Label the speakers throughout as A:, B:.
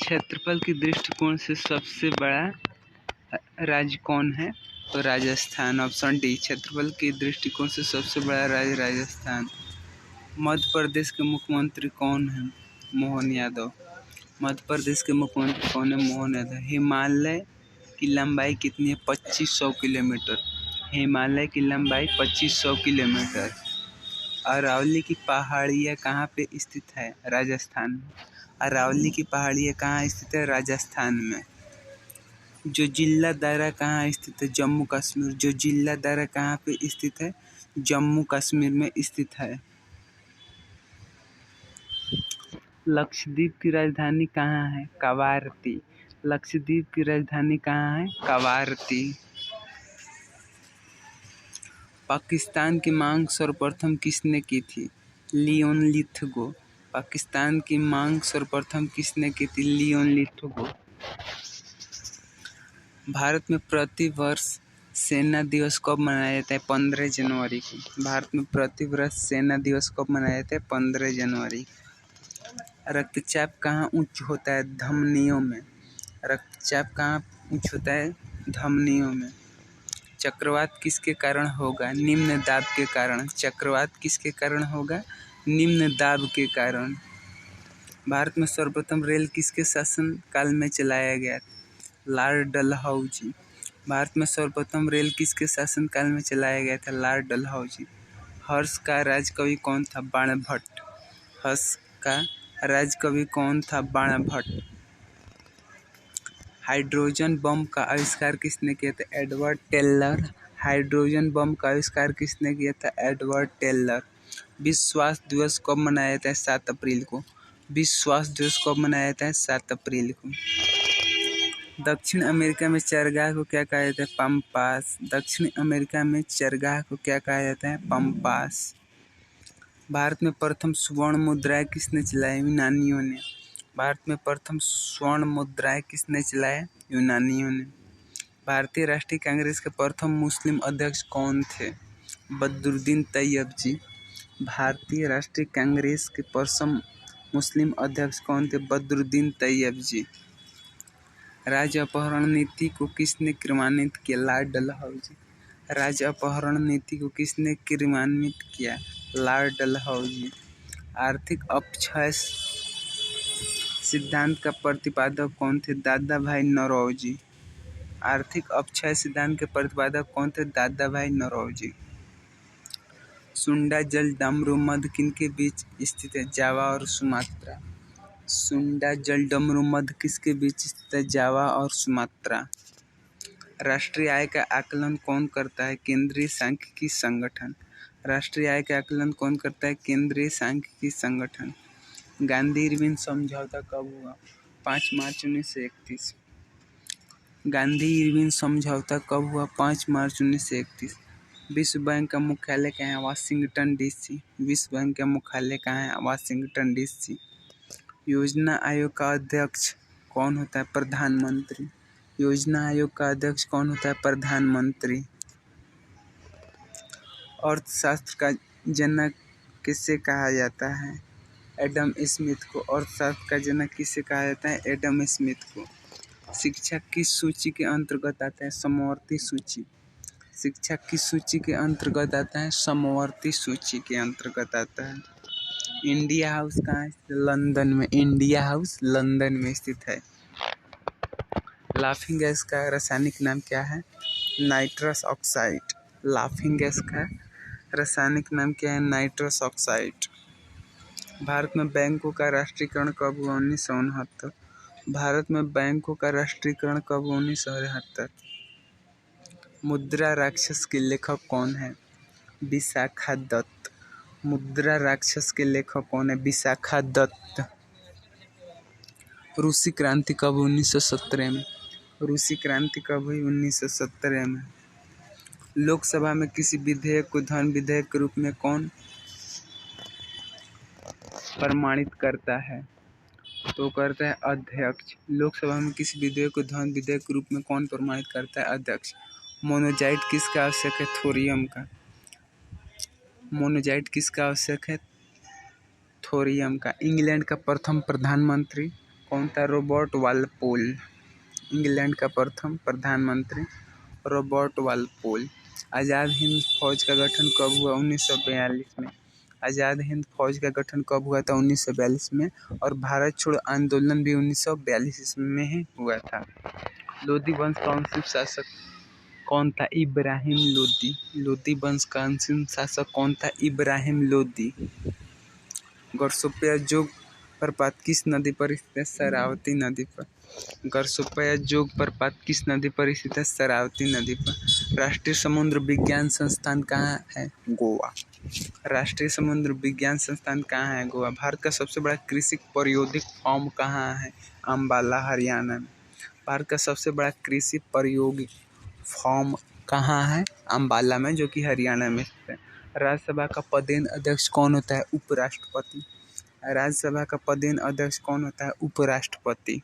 A: क्षेत्रफल के दृष्टिकोण से सबसे बड़ा राज्य कौन है? तो राजस्थान। ऑप्शन डी, क्षेत्रफल के दृष्टिकोण से सबसे बड़ा राज्य राजस्थान। मध्य प्रदेश के मुख्यमंत्री कौन है? मोहन यादव। मध्य प्रदेश के मुख्यमंत्री कौन है? मोहन यादव। हिमालय की लंबाई कितनी है? 2500 किलोमीटर। हिमालय की लंबाई 2500 किलोमीटर। अरावली की पहाड़ियाँ कहाँ पे स्थित है? राजस्थान में। अरावली की पहाड़ियाँ कहाँ स्थित है? राजस्थान में। जो जिला दायरा कहाँ स्थित है? जम्मू कश्मीर। जो जिला दायरा कहाँ पे स्थित है? जम्मू कश्मीर में स्थित है। लक्षद्वीप की राजधानी कहाँ है? कवारती। लक्षद्वीप की राजधानी कहाँ है? कवारती। पाकिस्तान की मांग सर्वप्रथम किसने की थी? Leone Lithgow. पाकिस्तान की मांग सर्वप्रथम किसने की थी? Leone Lithgow. भारत में प्रति वर्ष सेना दिवस कब मनाया जाता है? 15 जनवरी को। भारत में प्रति वर्ष सेना दिवस कब मनाया जाता है? 15 जनवरी। रक्तचाप कहाँ उच्च होता है? धमनियों में। रक्तचाप कहाँ उच्च होता है? धमनियों में। चक्रवात किसके कारण होगा? निम्न दाब के कारण। चक्रवात किसके कारण होगा? निम्न दाब के कारण। भारत में सर्वप्रथम रेल किसके शासन काल में चलाया गया? लॉर्ड डलहौजी। भारत में सर्वप्रथम रेल किसके शासन काल में चलाया गया था? लॉर्ड डलहौजी। हर्ष का राजकवि कौन था? बाणभट्ट। हर्ष का राजकवि कौन था? बाणभट्ट। हाइड्रोजन बम का आविष्कार किसने किया था? Edward Teller. हाइड्रोजन बम का आविष्कार किसने किया था? Edward Teller. विश्व स्वास्थ्य दिवस कब मनाया जाता है? 7 अप्रैल को। विश्व स्वास्थ्य दिवस कब मनाया जाता है? 7 अप्रैल को। दक्षिण अमेरिका में चरगाह को क्या कहा जाता है? पम्पास। दक्षिण अमेरिका में चरगाह को क्या कहा जाता है? पम्पास। भारत में प्रथम स्वर्ण मुद्राएं किसने चलाई? यूनानियों ने। भारत में प्रथम स्वर्ण मुद्राएं किसने चलाया? यूनानियों ने। भारतीय राष्ट्रीय कांग्रेस के प्रथम मुस्लिम अध्यक्ष कौन थे? बदरुद्दीन तैयब जी। भारतीय राष्ट्रीय कांग्रेस के प्रथम मुस्लिम अध्यक्ष कौन थे? बदरुद्दीन तैयब जी। राज्य अपहरण नीति को किसने क्रियान्वित किया? लॉर्ड डलहौजी। राज्य अपहरण नीति को किसने क्रियान्वित किया? लॉर्ड डलहौजी। आर्थिक अपक्षय सिद्धांत का प्रतिपादक कौन थे? दादा भाई नौरोजी। आर्थिक अपक्षय सिद्धांत के प्रतिपादक कौन थे? दादा भाई नौरोजी। सुंडा जल डमरू मध्य किनके बीच स्थित है? जावा और सुमात्रा। सुंडा जल डमरू मध्य किसके बीच स्थित है? जावा और सुमात्रा। राष्ट्रीय आय का आकलन कौन करता है? केंद्रीय सांख्यिकी संगठन। राष्ट्रीय आय का आकलन कौन करता है? केंद्रीय सांख्यिकी संगठन। गांधी इरविन समझौता कब हुआ? 5 मार्च 1931। गांधी इरविन समझौता कब हुआ? 5 मार्च 1931। विश्व बैंक का मुख्यालय कहाँ है? Washington DC. विश्व बैंक का मुख्यालय कहाँ है? Washington DC. योजना आयोग का अध्यक्ष कौन होता है? प्रधानमंत्री। योजना आयोग का अध्यक्ष कौन होता है? प्रधानमंत्री। अर्थशास्त्र का जनक किसे कहा जाता है? एडम स्मिथ को। अर्थशास्त्र का जनक किसे कहा जाता है? एडम स्मिथ को। शिक्षा किस सूची के अंतर्गत आता है? समवर्ती सूची। शिक्षा किस सूची के अंतर्गत आता है? समवर्ती सूची के अंतर्गत आता है। इंडिया हाउस कहाँ है? लंदन में। इंडिया हाउस लंदन में स्थित है। लाफिंग गैस का रासायनिक नाम क्या है? Nitrous oxide. लाफिंग गैस का रासायनिक नाम क्या है? Nitrous oxide. भारत में बैंकों का राष्ट्रीयकरण कब हुआ? 1969। भारत में बैंकों का राष्ट्रीयकरण कब हुआ? 1973। मुद्रा राक्षस के लेखक कौन है? विशाखा दत्त। मुद्रा राक्षस के लेखक कौन है? विशाखा दत्त। रूसी क्रांति कब? 1917 में। रूसी क्रांति कब हुई? 1917 में। लोकसभा में किसी विधेयक को धन विधेयक के रूप में कौन प्रमाणित करता है? तो करता है अध्यक्ष। लोकसभा में किसी विधेयक को धन विधेयक के रूप में कौन प्रमाणित करता है? अध्यक्ष। मोनोजाइट किसका आवश्यक है? थोरियम का। मोनोजाइट किसका आवश्यक है? थोरियम का। इंग्लैंड का प्रथम प्रधानमंत्री कौन था? Robert Walpole. इंग्लैंड का प्रथम प्रधानमंत्री रॉबर्ट वालपोल। आज़ाद हिंद फौज का गठन कब हुआ? 1942 में। आज़ाद हिंद फौज का गठन कब हुआ था? 1942 में। और भारत छोड़ो आंदोलन भी 1942 ईस्वी में ही हुआ था। लोधी वंश का अंतिम शासक कौन था? इब्राहिम लोधी। लोधी वंश का अंतिम शासक कौन था? इब्राहिम लोधी। गरसोपया जोग प्रपात किस नदी पर स्थित है? शरावती नदी पर। गरसोपया जोग प्रपात किस नदी पर स्थित है? शरावती नदी पर। राष्ट्रीय समुद्र विज्ञान संस्थान कहाँ है? गोवा। राष्ट्रीय समुद्र विज्ञान संस्थान कहाँ है? गोवा। भारत का सबसे बड़ा कृषि प्रायोगिक फार्म कहाँ है? अम्बाला, हरियाणा में। भारत का सबसे बड़ा कृषि प्रायोगिक फार्म कहाँ है? अम्बाला में, जो कि हरियाणा में स्थित है। राज्यसभा का पदेन अध्यक्ष कौन होता है? उपराष्ट्रपति। राज्यसभा का पदेन अध्यक्ष कौन होता है? उपराष्ट्रपति।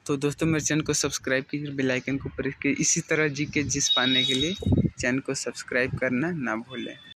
A: तो दोस्तों मेरे चैनल को सब्सक्राइब कीजिए, बेल आइकन को प्रेस कीजिए। इसी तरह जीके जिस पाने के लिए चैनल को सब्सक्राइब करना ना भूलें।